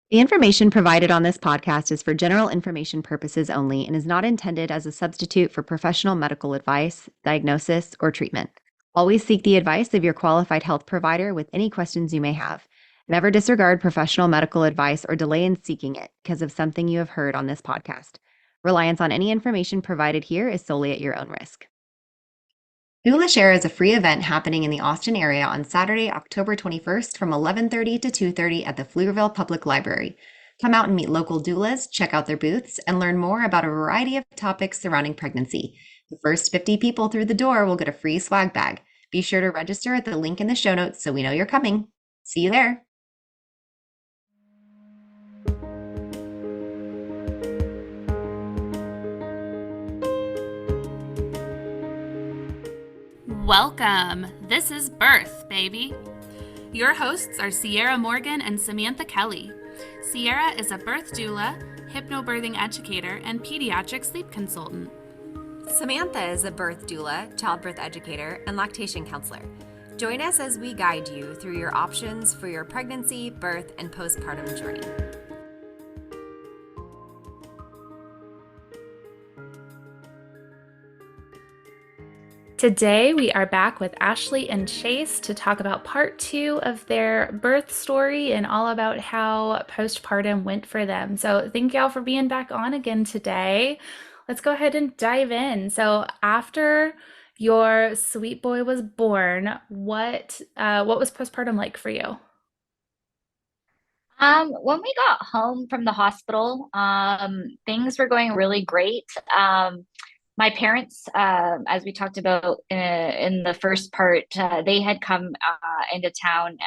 The information provided on this podcast is for general information purposes only and is not intended as a substitute for professional medical advice, diagnosis, or treatment. Always seek the advice of your qualified health provider with any questions you may have. Never disregard professional medical advice or delay in seeking it because of something you have heard on this podcast. Reliance on any information provided here is solely at your own risk. Doula Share is a free event happening in the Austin area on Saturday, October 21st from 11:30 to 2:30 at the Pflugerville Public Library. Come out and meet local doulas, check out their booths, and learn more about a variety of topics surrounding pregnancy. The first 50 people through the door will get a free swag bag. Be sure to register at the link in the show notes so we know you're coming. See you there. Welcome! This is Birth, baby! Your hosts are Sierra Morgan and Samantha Kelly. Sierra is a birth doula, hypnobirthing educator, and pediatric sleep consultant. Samantha is a birth doula, childbirth educator, and lactation counselor. Join us as we guide you through your options for your pregnancy, birth, and postpartum journey. Today, we are back with Ashley and Chase to talk about part 2 of their birth story and all about how postpartum went for them. So thank y'all for being back on again today. Let's go ahead and dive in. So after your sweet boy was born, what was postpartum like for you? When we got home from the hospital, things were going really great. My parents, as we talked about in the first part, they had come into town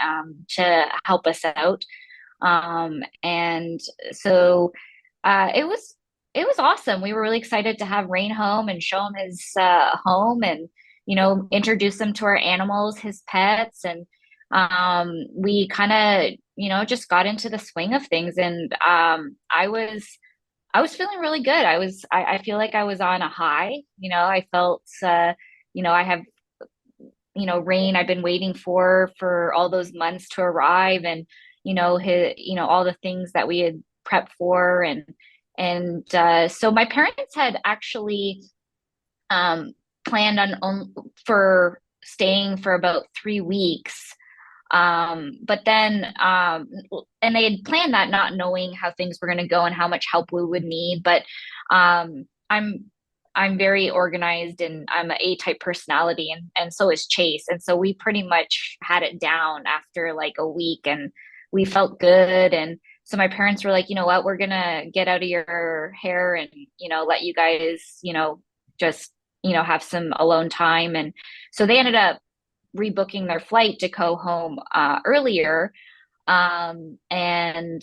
to help us out, and so it was awesome. We were really excited to have Rain home and show him his home, and introduce him to our animals, his pets, and we kind of just got into the swing of things, and I was feeling really good. I feel like I was on a high. I felt, I have, Rain I've been waiting for all those months to arrive, and, all the things that we had prepped for. So my parents had actually, planned for staying for about 3 weeks. But then, and they had planned that not knowing how things were going to go and how much help we would need. But I'm very organized, and I'm an A-type personality, and so is Chase. And so we pretty much had it down after like a week, and we felt good. And so my parents were like, you know what, we're gonna get out of your hair and let you guys just have some alone time. And so they ended up rebooking their flight to go home earlier. And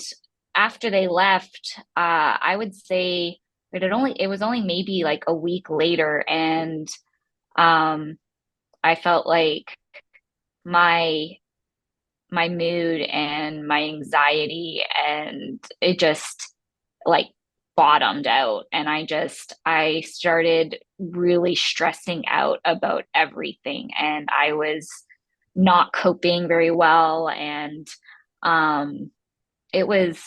after they left, I would say it was only maybe like a week later, and I felt like my mood and my anxiety, and it just like bottomed out, and I started really stressing out about everything, and I was not coping very well. And it was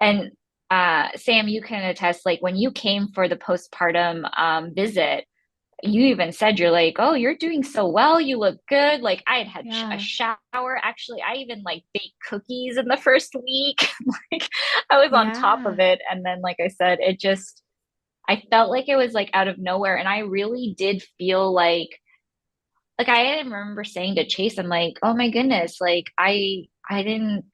and Sam, you can attest, like when you came for the postpartum visit, you even said, you're like, oh, you're doing so well, you look good. Like I had Yeah. a shower. Actually, I even like baked cookies in the first week. Like I was on top Yeah. of it. And then, like I said, I felt like it was like out of nowhere. And I really did feel like I remember saying to Chase, I'm like, oh my goodness, like I didn't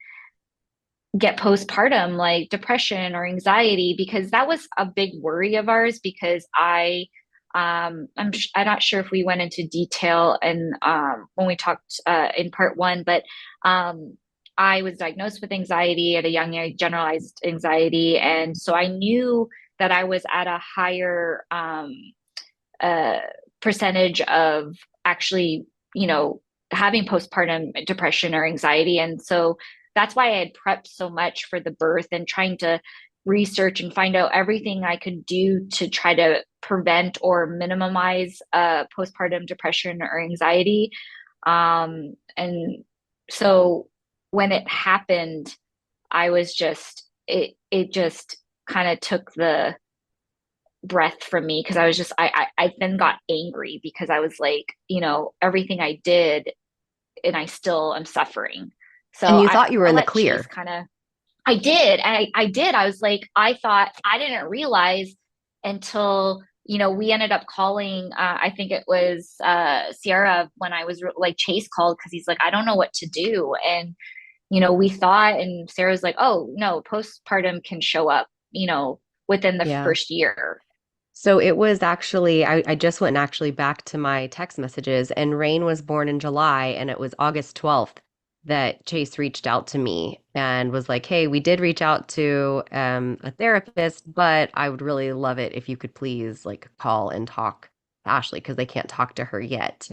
get postpartum like depression or anxiety, because that was a big worry of ours. Because I'm not sure if we went into detail and when we talked in part 1, but I was diagnosed with anxiety at a young age, generalized anxiety, and so I knew that I was at a higher uh, percentage of actually, having postpartum depression or anxiety. And so that's why I had prepped so much for the birth and trying to research and find out everything I could do to try to prevent or minimize postpartum depression or anxiety. And so when it happened, I was just it just kind of took the breath from me because I was just I then got angry because I was like, everything I did and I still am suffering. So And you thought you were I'll in the let Chase clear. kind of. I did. I did. I was like, I thought I didn't realize until, we ended up calling, I think it was Sierra when I was like Chase called because he's like, I don't know what to do. And, we thought, and Sarah's like, oh, no, postpartum can show up, within the Yeah. first year. So it was actually, I just went and actually back to my text messages, and Rain was born in July, and it was August 12th that Chase reached out to me and was like, hey, we did reach out to a therapist, but I would really love it if you could please like call and talk to Ashley because they can't talk to her yet.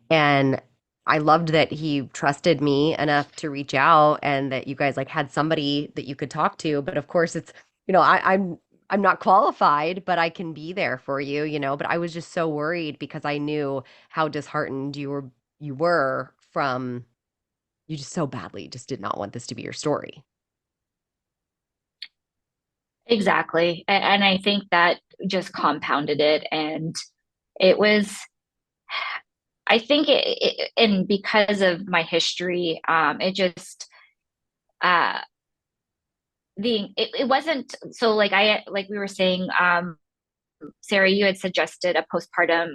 And I loved that he trusted me enough to reach out and that you guys like had somebody that you could talk to. But of course, it's, I'm not qualified, but I can be there for you, But I was just so worried because I knew how disheartened you were from you just so badly just did not want this to be your story. Exactly. And I think that just compounded it. And it was, I think and because of my history, it just, uh, it wasn't so like we were saying, Sarah, you had suggested a postpartum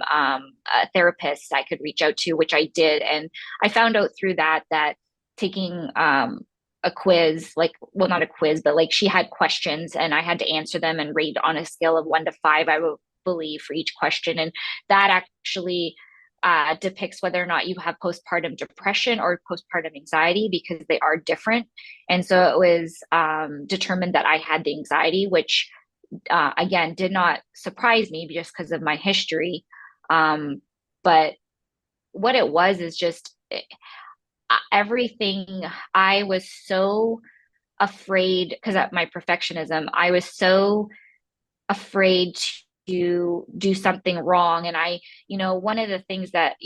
therapist I could reach out to, which I did, and I found out through that taking a quiz, like, well, not a quiz, but like she had questions and I had to answer them and rate on a scale of 1 to 5, I would believe, for each question, and that actually depicts whether or not you have postpartum depression or postpartum anxiety because they are different. And so it was determined that I had the anxiety, which again did not surprise me just because of my history. But what it was is just everything. I was so afraid because of my perfectionism. I was so afraid to do something wrong. And one of the things that,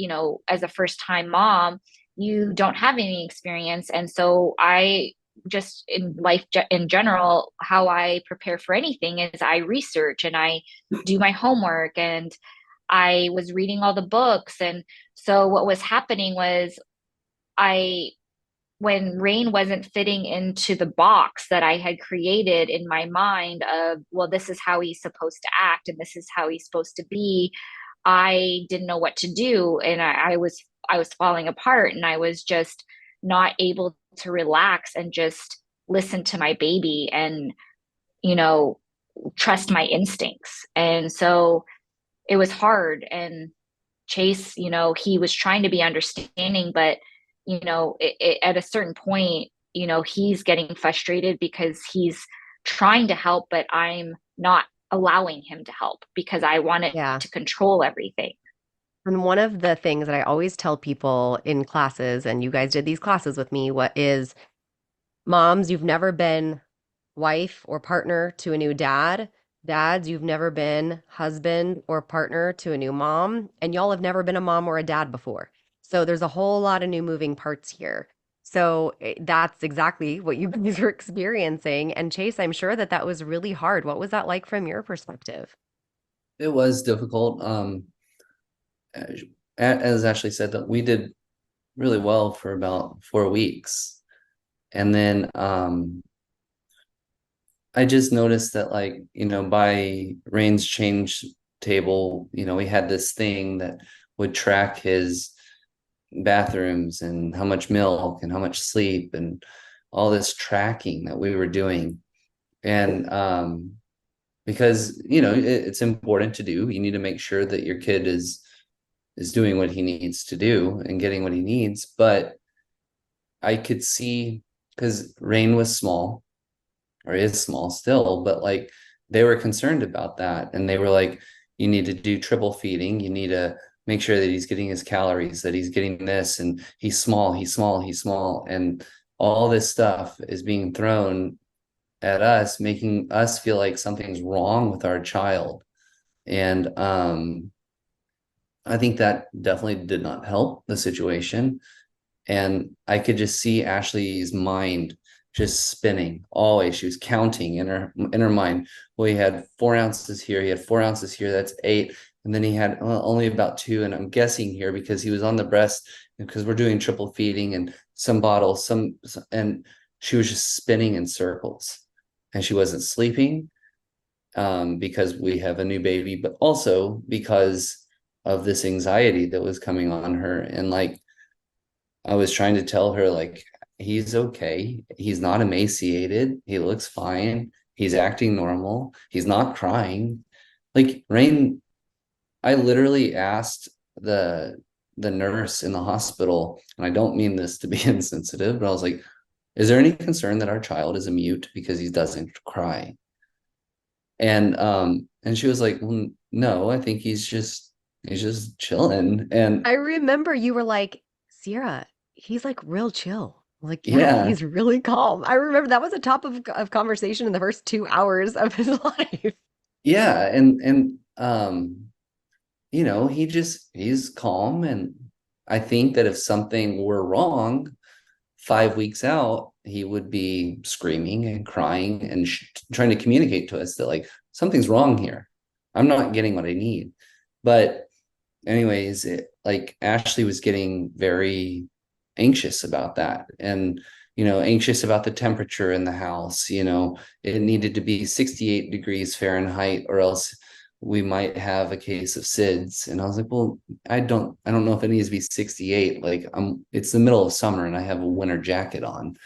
as a first time mom, you don't have any experience. And so I just in life in general, how I prepare for anything is I research and I do my homework and I was reading all the books. And so what was happening was I when Rain wasn't fitting into the box that I had created in my mind of, well, this is how he's supposed to act and this is how he's supposed to be, I didn't know what to do. And I was falling apart and I was just not able to relax and just listen to my baby and, you know, trust my instincts. And so it was hard. And Chase, he was trying to be understanding, but at a certain point, he's getting frustrated because he's trying to help, but I'm not allowing him to help because I wanted Yeah. to control everything. And one of the things that I always tell people in classes, and you guys did these classes with me, what is moms, you've never been wife or partner to a new dad. Dads, you've never been husband or partner to a new mom. And y'all have never been a mom or a dad before. So there's a whole lot of new moving parts here. So that's exactly what you guys are experiencing. And Chase, I'm sure that that was really hard. What was that like from your perspective? It was difficult. As Ashley said, that we did really well for about 4 weeks. And then I just noticed that, like, by Rain's change table, we had this thing that would track his bathrooms and how much milk and how much sleep and all this tracking that we were doing. And because, it's important to do. You need to make sure that your kid is doing what he needs to do and getting what he needs. But I could see, because Rain was small, or is small still, but like they were concerned about that. And they were like, you need to do triple feeding. You need to make sure that he's getting his calories, that he's getting this, and he's small, he's small, he's small. And all this stuff is being thrown at us, making us feel like something's wrong with our child. And I think that definitely did not help the situation. And I could just see Ashley's mind just spinning always. She was counting in her mind. Well, he had 4 ounces here, he had 4 ounces here, that's 8. And then he had only about 2. And I'm guessing here because he was on the breast, because we're doing triple feeding and some bottles, and she was just spinning in circles, and she wasn't sleeping, because we have a new baby, but also because of this anxiety that was coming on her. And like, I was trying to tell her, like, he's okay. He's not emaciated. He looks fine. He's acting normal. He's not crying. Like, Rain, I literally asked the nurse in the hospital, and I don't mean this to be insensitive, but I was like, is there any concern that our child is a mute because he doesn't cry? And she was like, well, no, I think he's just chilling. And I remember you were like, Sierra, he's like real chill. Like, yeah, yeah, he's really calm. I remember that was a topic of conversation in the first 2 hours of his life. yeah, and he's calm. And I think that if something were wrong 5 weeks out, he would be screaming and crying and trying to communicate to us that, like, something's wrong here. I'm not getting what I need. But anyways, like, Ashley was getting very anxious about that, and anxious about the temperature in the house. It needed to be 68 degrees Fahrenheit, or else we might have a case of SIDS. And I was like, well, I don't know if it needs to be 68. Like, it's the middle of summer and I have a winter jacket on.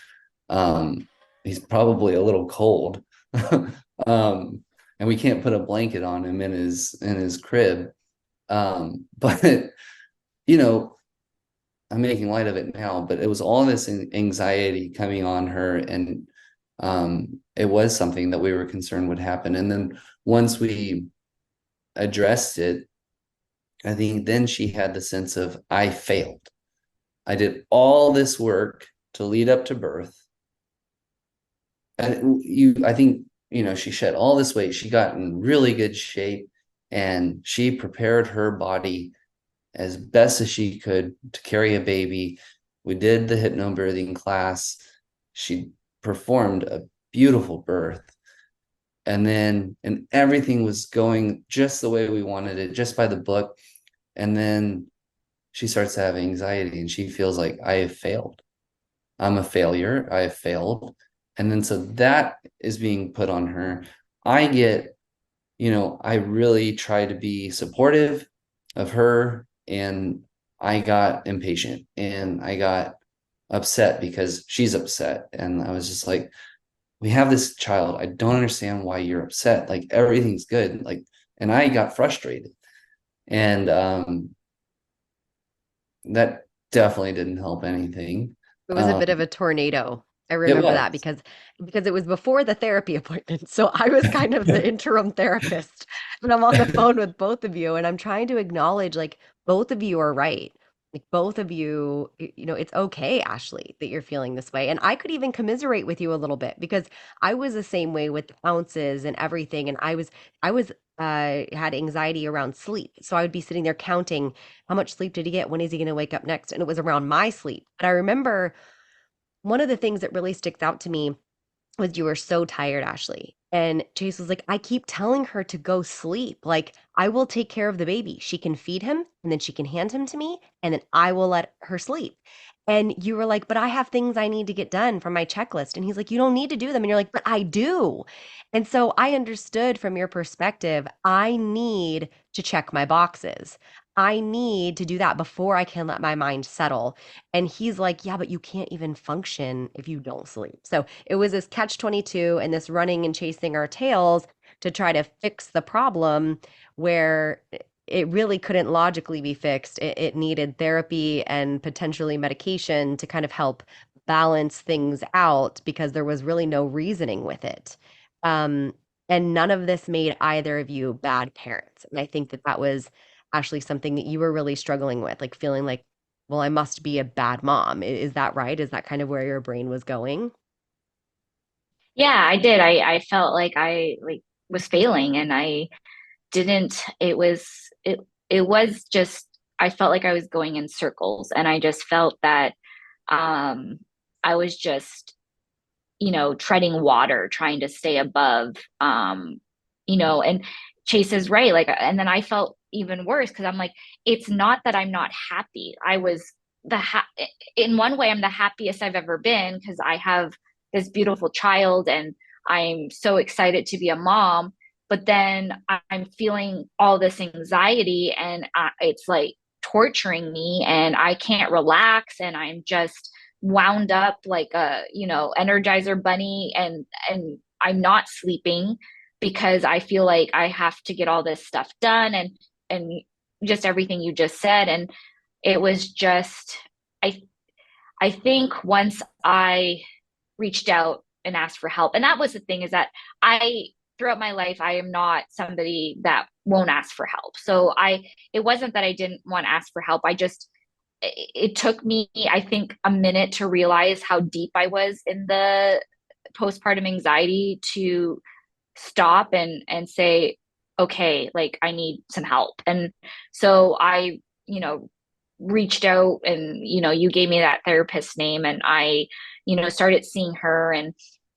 He's probably a little cold. And we can't put a blanket on him in his crib. But you know, I'm making light of it now, but it was all this anxiety coming on her, and it was something that we were concerned would happen. And then once we addressed it, I think then she had the sense of, I failed. I did all this work to lead up to birth. And I think, she shed all this weight. She got in really good shape, and she prepared her body as best as she could to carry a baby. We did the hypnobirthing class. She performed a beautiful birth. And everything was going just the way we wanted it, just by the book. And then she starts to have anxiety, and she feels like, I have failed. I'm a failure. I have failed. And then so that is being put on her. I really try to be supportive of her, and I got impatient and I got upset because she's upset. And I was just like, we have this child. I don't understand why you're upset. Like, everything's good. Like, and I got frustrated. And that definitely didn't help anything. It was a bit of Um, a tornado. I it remember that was. because it was before the therapy appointment. So I was kind of the interim therapist. And I'm on the phone with both of you, and I'm trying to acknowledge, like, both of you are right. Like, both of you, it's okay, Ashley, that you're feeling this way. And I could even commiserate with you a little bit because I was the same way with the ounces and everything. And I was had anxiety around sleep. So I would be sitting there counting, how much sleep did he get? When is he going to wake up next? And it was around my sleep. But I remember one of the things that really sticks out to me was, you were so tired, Ashley. And Chase was like, I keep telling her to go sleep. Like, I will take care of the baby. She can feed him, and then she can hand him to me, and then I will let her sleep. And you were like, but I have things I need to get done from my checklist. And he's like, you don't need to do them. And you're like, but I do. And so I understood from your perspective, I need to check my boxes. I need to do that before I can let my mind settle. And he's like, yeah, but you can't even function if you don't sleep. So it was this catch 22 and this running and chasing our tails to try to fix the problem where it really couldn't logically be fixed. It needed therapy and potentially medication to kind of help balance things out because there was really no reasoning with it. Um, and none of this made either of you bad parents. And I think that that was actually something that you were really struggling with, like feeling like, well, I must be a bad mom. Is that right? Is that kind of where your brain was going? Yeah, I did. I felt like I like was failing and I didn't it was just I felt like I was going in circles and I just felt that um I was just treading water, trying to stay above, and Chase is right. Like, and then I felt even worse because I'm like, it's not that I'm not happy. I was in one way, I'm the happiest I've ever been because I have this beautiful child and I'm so excited to be a mom. But then I'm feeling all this anxiety and it's like torturing me and I can't relax and I'm just wound up like a, Energizer bunny and I'm not sleeping because I feel like I have to get all this stuff done and just everything you just said. And it was just I I think once I reached out and asked for help, and that was the thing is that I throughout my life I am not somebody that won't ask for help. So it wasn't that I didn't want to ask for help. It took me I think a minute to realize how deep I was in the postpartum anxiety to stop and say, okay, like I need some help. And so I, reached out and, you gave me that therapist name and I, started seeing her. And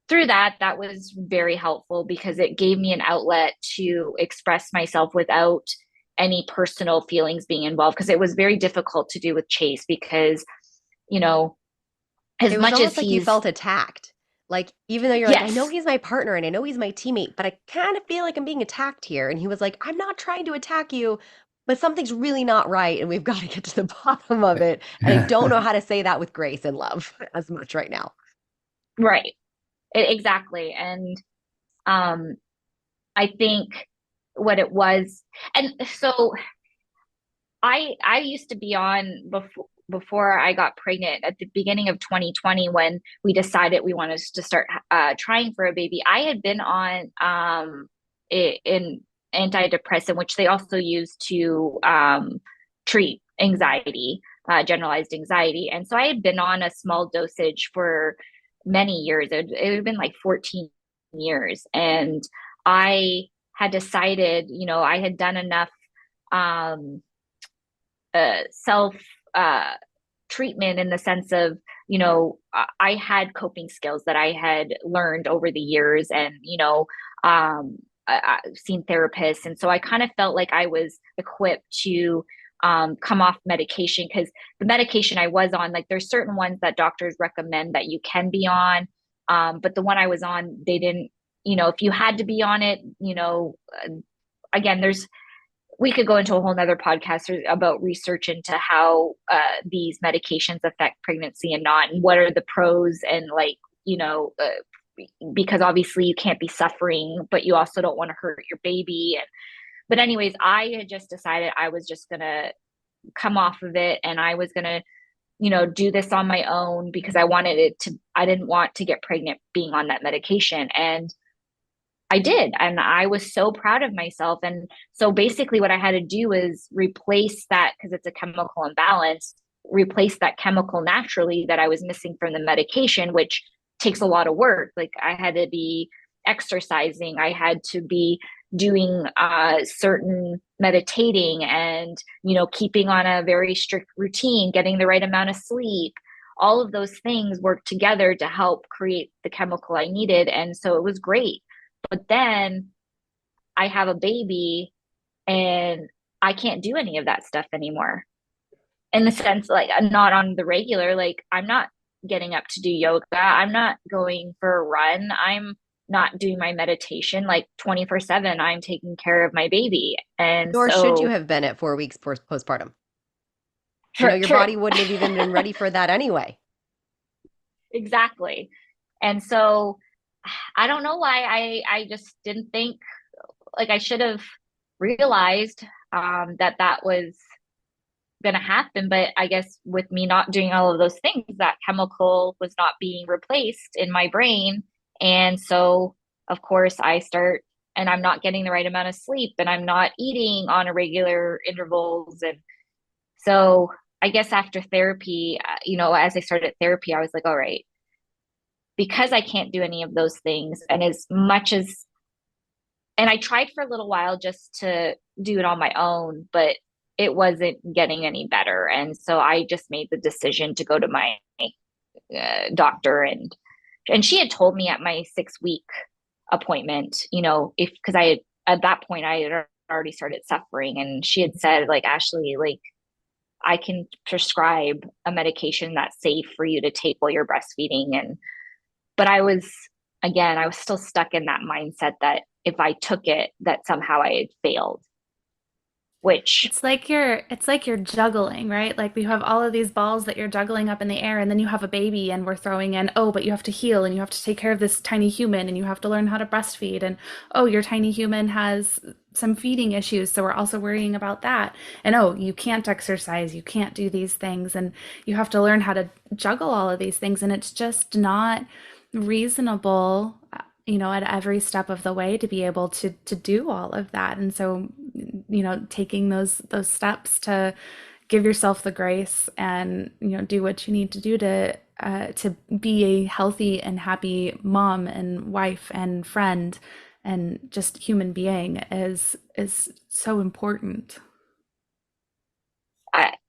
through that, that was very helpful because it gave me an outlet to express myself without any personal feelings being involved. Because it was very difficult to do with Chase because, as It was much as almost like you felt attacked. Like, even though you're like, I know yes, he's my partner and I know he's my teammate, but I kind of feel like I'm being attacked here. And he was like, I'm not trying to attack you, but something's really not right. And we've got to get to the bottom of it. And I don't know how to say that with grace and love as much right now. right. Exactly. And um, I think what it was, and so I used to be on before I got pregnant at the beginning of 2020 when we decided we wanted to start trying for a baby. I had been on in antidepressant, which they also use to treat anxiety, generalized anxiety, and so I had been on a small dosage for many years. It had been like 14 years, and I had decided, I had done enough. Self uh, treatment in the sense of, I had coping skills that I had learned over the years and, I've seen therapists. And so I kind of felt like I was equipped to come off medication because the medication I was on, like there's certain ones that doctors recommend that you can be on. But the one I was on, they didn't, if you had to be on it, again, we could go into a whole nother podcast about research into how these medications affect pregnancy and not, and what are the pros and like, because obviously you can't be suffering, but you also don't want to hurt your baby. But anyways, I had just decided I was just going to come off of it and I was going to, do this on my own because I didn't want to get pregnant being on that medication. And I did. And I was so proud of myself. And so basically what I had to do is replace that because it's a chemical imbalance, replace that chemical naturally that I was missing from the medication, which takes a lot of work. Like I had to be exercising, I had to be doing certain meditating and, keeping on a very strict routine, getting the right amount of sleep. All of those things worked together to help create the chemical I needed. And so it was great. But then I have a baby and I can't do any of that stuff anymore. In the sense, like, I'm not on the regular, like, I'm not getting up to do yoga. I'm not going for a run. I'm not doing my meditation like 24/7. I'm taking care of my baby. And Nor should you so, have been at 4 weeks postpartum. true, Your true. body wouldn't have even been ready for that anyway. Exactly. And so I don't know why I just didn't think like I should have realized that was going to happen. But I guess with me not doing all of those things, that chemical was not being replaced in my brain. And so, of course, and I'm not getting the right amount of sleep and I'm not eating on a regular intervals. And so I guess after therapy, as I started therapy, I was like, all right, because I can't do any of those things. And I tried for a little while just to do it on my own, but it wasn't getting any better. And so I just made the decision to go to my doctor and and she had told me at my 6 week appointment, because at that point I had already started suffering, and she had said, like, Ashley, like, I can prescribe a medication that's safe for you to take while you're breastfeeding. But I was still stuck in that mindset that if I took it, that somehow I had failed, which, It's like you're juggling, right? Like you have all of these balls that you're juggling up in the air, and then you have a baby and we're throwing in, oh, but you have to heal and you have to take care of this tiny human and you have to learn how to breastfeed, and oh, your tiny human has some feeding issues, so we're also worrying about that. And oh, you can't exercise, you can't do these things, and you have to learn how to juggle all of these things, and it's just not reasonable, at every step of the way to be able to do all of that. And so, taking those steps to give yourself the grace and do what you need to do to be a healthy and happy mom and wife and friend and just human being is so important.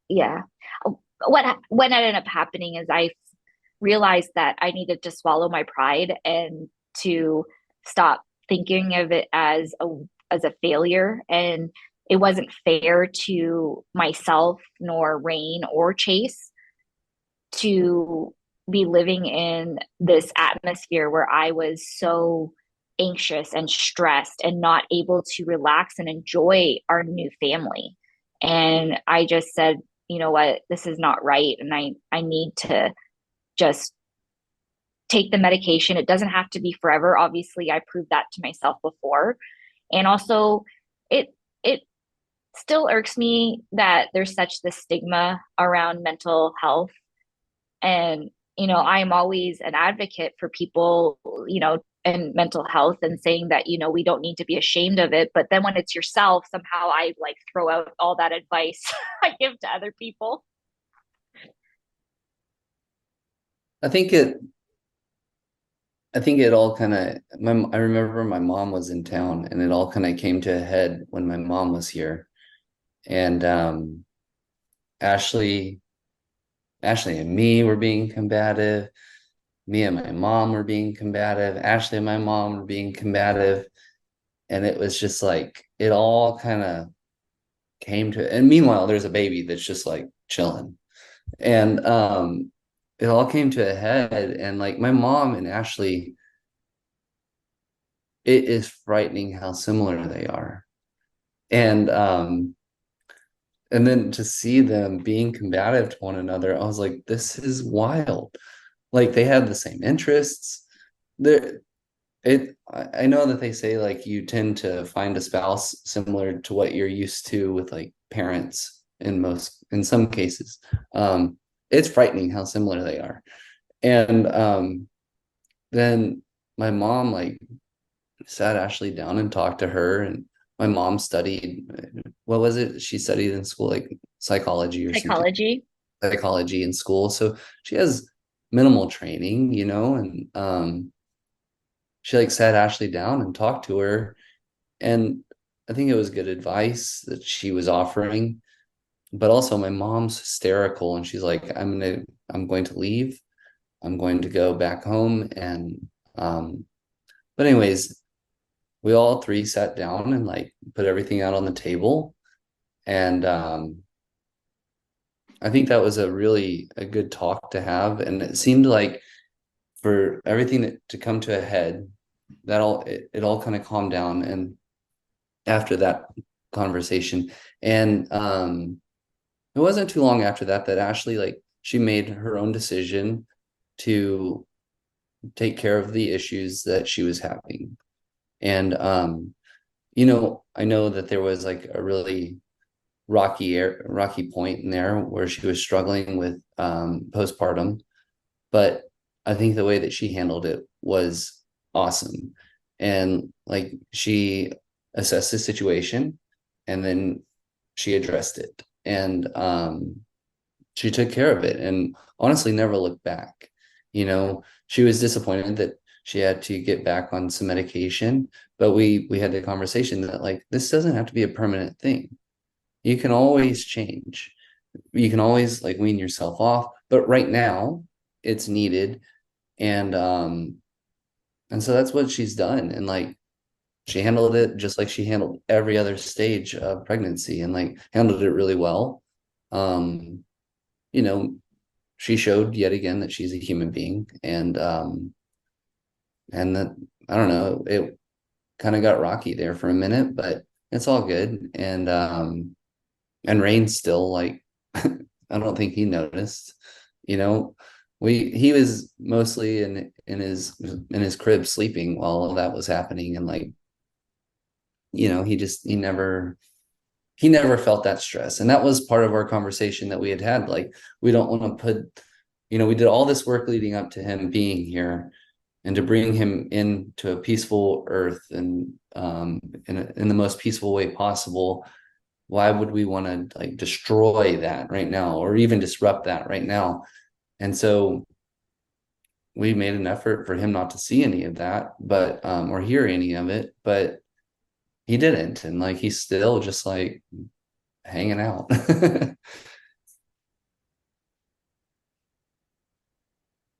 yeah. What ended up happening is I realized that I needed to swallow my pride and to stop thinking of it as a failure. And it wasn't fair to myself, nor Rain or Chase, to be living in this atmosphere where I was so anxious and stressed and not able to relax and enjoy our new family. And I just said, you know what, this is not right. And I need to just take the medication. It doesn't have to be forever. Obviously, I proved that to myself before. And also, it still irks me that there's such this stigma around mental health. And, I'm always an advocate for people, and mental health, and saying that, we don't need to be ashamed of it. But then when it's yourself, somehow I like throw out all that advice I give to other people. I think it all kind of, I remember my mom was in town and it all kind of came to a head when my mom was here. And Ashley and me were being combative. Me and my mom were being combative. Ashley and my mom were being combative. And it was just like, it all kind of came to, and meanwhile, there's a baby that's just like chilling. And it all came to a head. And like my mom and Ashley, it is frightening how similar they are. And then to see them being combative to one another, I was like, this is wild. Like they have the same interests. I know that they say like you tend to find a spouse similar to what you're used to with like parents in some cases. It's frightening how similar they are. And then my mom like sat Ashley down and talked to her, and my mom studied, what was it? She studied in school, like psychology or something. Psychology in school. So she has minimal training, and she like sat Ashley down and talked to her. And I think it was good advice that she was offering. But also my mom's hysterical and she's like, I'm going to leave. I'm going to go back home. And but anyways, we all three sat down and like put everything out on the table. And I think that was a good talk to have. And it seemed like for everything to come to a head, it all kind of calmed down. And after that conversation, and it wasn't too long after that Ashley, like, she made her own decision to take care of the issues that she was having. And I know that there was like a really rocky point in there where she was struggling with postpartum, but I think the way that she handled it was awesome. And like she assessed the situation and then she addressed it, and she took care of it and honestly never looked back. She was disappointed that she had to get back on some medication, but we had the conversation that like this doesn't have to be a permanent thing. You can always change. You can always like wean yourself off, but right now it's needed And so that's what she's done. And like she handled it just like she handled every other stage of pregnancy, and like handled it really well. Um, you know, she showed yet again that she's a human being, and that, I don't know, it kind of got rocky there for a minute, but it's all good. And Rain's still like, I don't think he noticed, you know. He was mostly in his crib sleeping while all that was happening, and like, he never felt that stress. And that was part of our conversation that we had. Like, we don't want to we did all this work leading up to him being here, and to bring him into a peaceful earth, and in the most peaceful way possible. Why would we want to like destroy that right now, or even disrupt that right now? And so we made an effort for him not to see any of that, but or hear any of it, but he didn't. And like, he's still just like hanging out.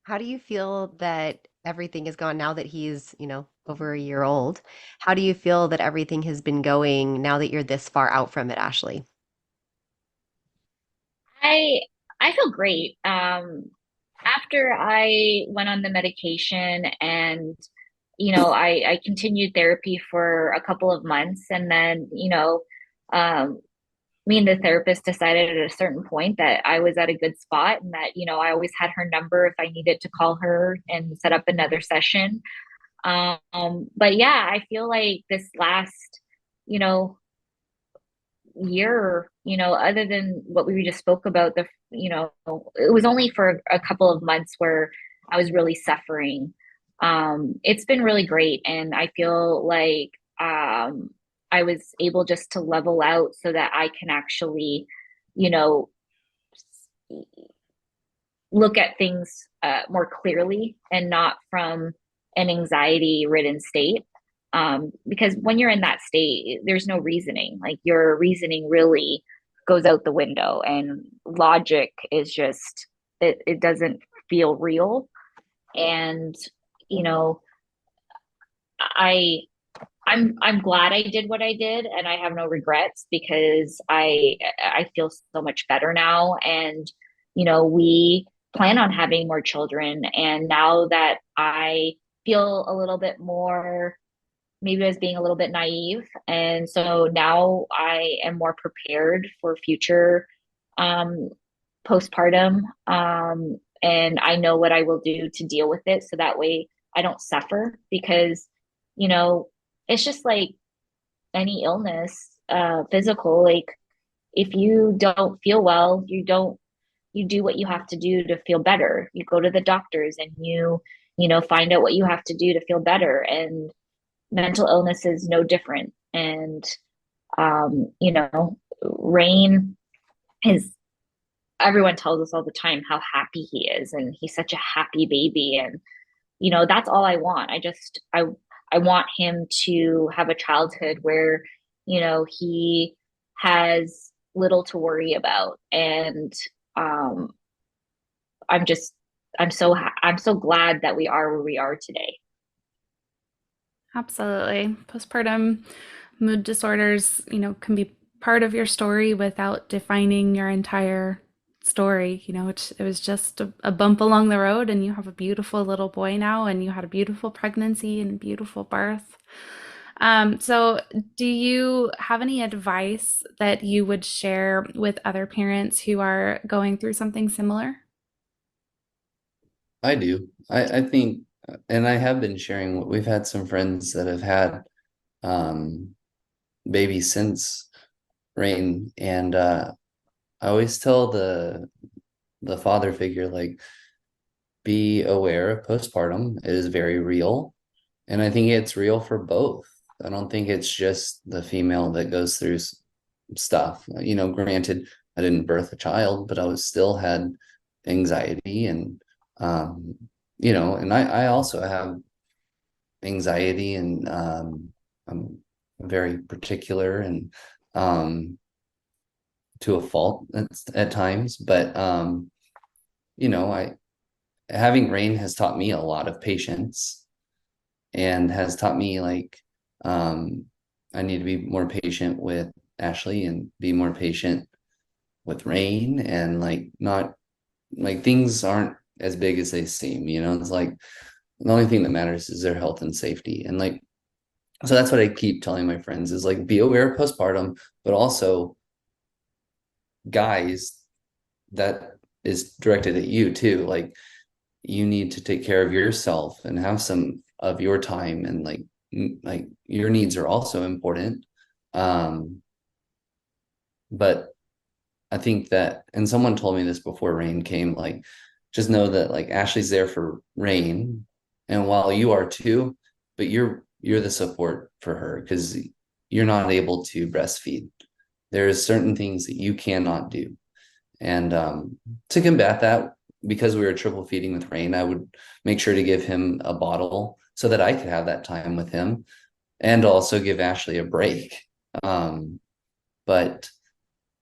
How do you feel that everything has gone now that he's, over a year old? How do you feel that everything has been going now that you're this far out from it, Ashley? I I feel great. After I went on the medication and I continued therapy for a couple of months, and then um, me and the therapist decided at a certain point that I was at a good spot, and that I always had her number if I needed to call her and set up another session. But yeah, I feel like this last you know year, other than what we just spoke about, it was only for a couple of months where I was really suffering. It's been really great. And I feel like I was able just to level out so that I can actually, you know, look at things more clearly and not from an anxiety ridden state. Because when you're in that state, there's no reasoning. Like, your reasoning really goes out the window, and logic is just, it doesn't feel real. And, you know, I I'm glad I did what I did, and I have no regrets, because I feel so much better now. And we plan on having more children, and now that I feel a little bit more, maybe I was being a little bit naive, and so now I am more prepared for future um postpartum, and I know what I will do to deal with it, so that way I don't suffer. Because you know it's just like any illness, physical. Like, if you don't feel well, you do what you have to do to feel better. You go to the doctors, and you find out what you have to do to feel better. And mental illness is no different. And Rain is, everyone tells us all the time how happy he is, and he's such a happy baby. And that's all I want. I want him to have a childhood where he has little to worry about. And um I'm just I'm so glad that we are where we are today. Absolutely. Postpartum mood disorders, can be part of your story without defining your entire story. It was just a bump along the road, and you have a beautiful little boy now, and you had a beautiful pregnancy and a beautiful birth. So, do you have any advice that you would share with other parents who are going through something similar? I do. I think, and I have been sharing, we've had some friends that have had um babies since Rain, and I always tell the father figure, like, be aware of postpartum. It is very real. And I think it's real for both. I don't think it's just the female that goes through stuff. Granted, I didn't birth a child, but I was still had anxiety, um, and I also have anxiety, and I'm very particular, and to a fault at times. But I having Rain has taught me a lot of patience and has taught me like um I need to be more patient with Ashley and be more patient with Rain, and like not like things aren't as big as they seem, you know. It's like the only thing that matters is their health and safety. And like so that's what I keep telling my friends is like be aware of postpartum, but also guys, that is directed at you too. Like you need to take care of yourself and have some of your time, and like your needs are also important. Um, but I think that, and someone told me this before Rain came, like just know that like Ashley's there for Rain, and while you are too, but you're the support for her because you're not able to breastfeed. There's certain things that you cannot do. And to combat that, because we were triple feeding with Rain, I would make sure to give him a bottle so that I could have that time with him and also give Ashley a break. But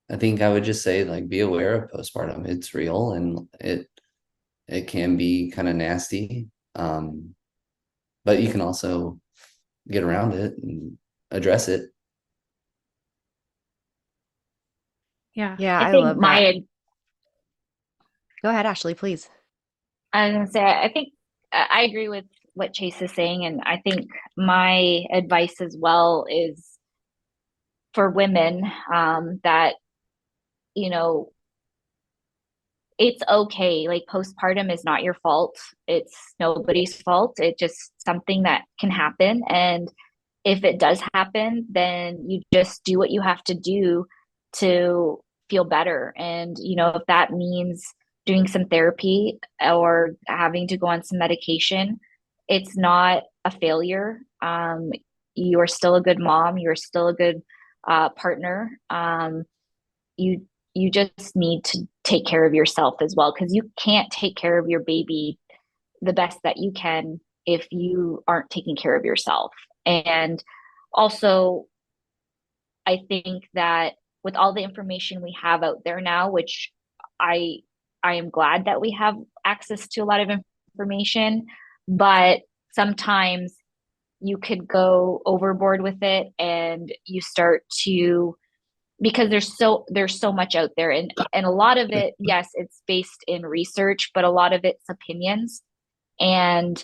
I think I would just say like be aware of postpartum. It's real and it can be kind of nasty. But you can also get around it and address it. Yeah. Yeah, I I think love that. my Go ahead, Ashley, please. I was gonna say, I think I agree with what Chase is saying, and I think my advice as well is for women, that you know it's okay. Like postpartum is not your fault. It's nobody's fault. It's just something that can happen, and if it does happen, then you just do what you have to do to feel better. And, if that means doing some therapy or having to go on some medication, it's not a failure. You are still a good mom. You're still a good partner. You you just need to take care of yourself as well because you can't take care of your baby the best that you can if you aren't taking care of yourself. And also, I think that with all the information we have out there now, which I I am glad that we have access to a lot of information, but sometimes you could go overboard with it and you start to because there's so much out there, and a lot of it, yes, it's based in research, but a lot of it's opinions. And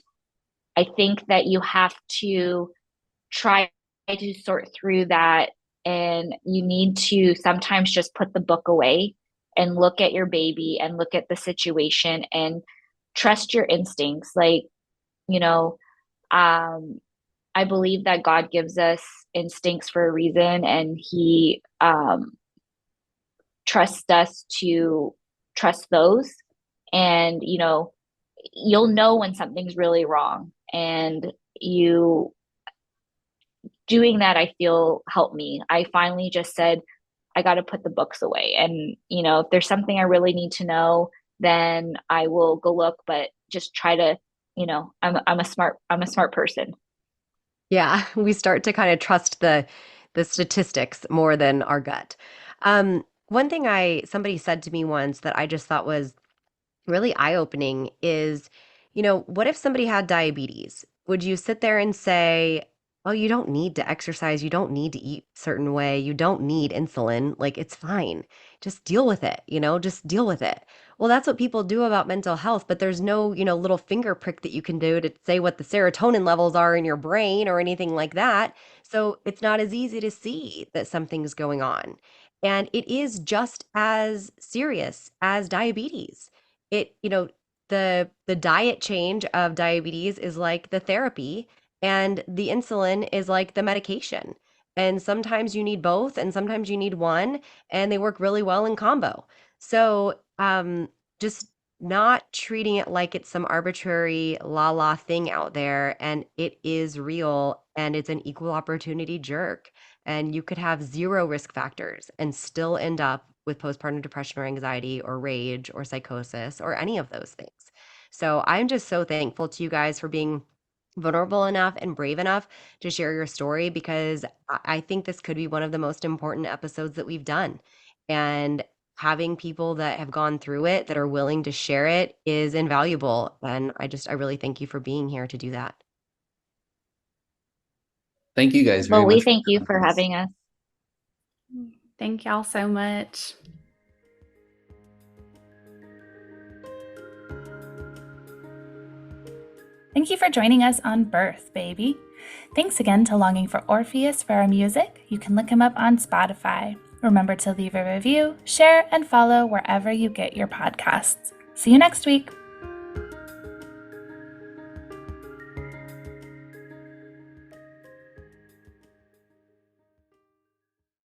I think that you have to try to sort through that, and you need to sometimes just put the book away and look at your baby and look at the situation and trust your instincts. Like, you know, um I believe that God gives us instincts for a reason, and he trusts us to trust those. And you'll know when something's really wrong, and you doing that, I feel, helped me. I finally just said, I got to put the books away. And, if there's something I really need to know, then I will go look, but just try to, I'm a smart person. Yeah, we start to kind of trust the statistics more than our gut. One thing I somebody said to me once that I just thought was really eye-opening is, what if somebody had diabetes? Would you sit there and say, "Oh, you don't need to exercise, you don't need to eat a certain way, you don't need insulin, like it's fine. Just deal with it, just deal with it." Well, that's what people do about mental health, but there's no, little finger prick that you can do to say what the serotonin levels are in your brain or anything like that. So it's not as easy to see that something's going on. And it is just as serious as diabetes. It, the diet change of diabetes is like the therapy, and the insulin is like the medication. And sometimes you need both, and sometimes you need one, and they work really well in combo. So, just not treating it like it's some arbitrary la la thing out there, and it is real, and it's an equal opportunity jerk. And you could have zero risk factors and still end up with postpartum depression or anxiety or rage or psychosis or any of those things. So I'm just so thankful to you guys for being vulnerable enough and brave enough to share your story, because I think this could be one of the most important episodes that we've done. And having people that have gone through it that are willing to share it is invaluable. And I really thank you for being here to do that. Thank you guys very Well, we much. thank you for having us. Thank y'all so much. Thank you for joining us on Birth, Baby. Thanks again to Longing for Orpheus for our music. You can look him up on Spotify. Remember to leave a review, share, and follow wherever you get your podcasts. See you next week.